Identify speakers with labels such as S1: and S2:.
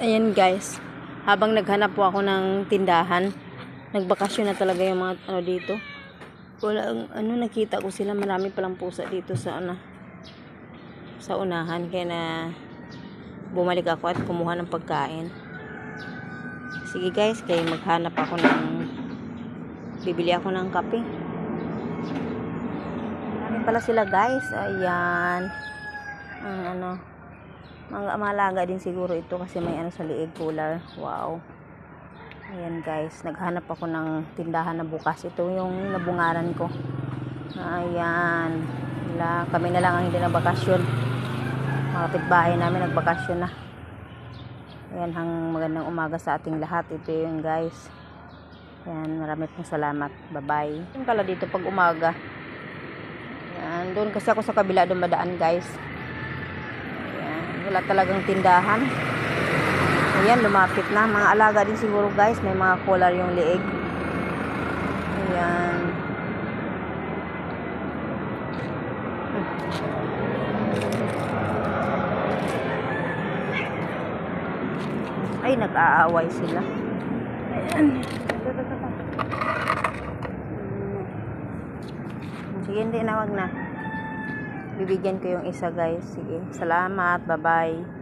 S1: Ayan guys, habang naghanap po ako ng tindahan, nagbakasyon na talaga yung mga dito. Walang nakita ko sila, marami palang pusa dito sa sa unahan, kaya na bumalik ako at kumuha ng pagkain. Sige guys, kaya maghanap ako bibili ako ng kape. Marami pala sila guys. Ayan. Mga malaga din siguro ito kasi may sa liig, cooler. Wow. Ayan guys, naghanap ako ng tindahan na bukas. Ito yung nabungaran ko. Ayan. Kami na lang ang hindi na bakasyon. Mga kapitbahay namin nagbakasyon na. Ayan, magandang umaga sa ating lahat. Ito yung guys. Ayan, marami pong salamat. Bye-bye. Yung pala dito pag umaga. Ayan, doon kasi ako sa kabila doon madaan guys. Wala talagang tindahan. Ayan, lumapit na. Mga alaga din siguro guys. May mga collar yung liig. Ayan. Ay, nag-aaway sila. Ayan. Sige, hindi na, wag na. Bibigyan ko yung isa guys. Sige, salamat. Bye-bye.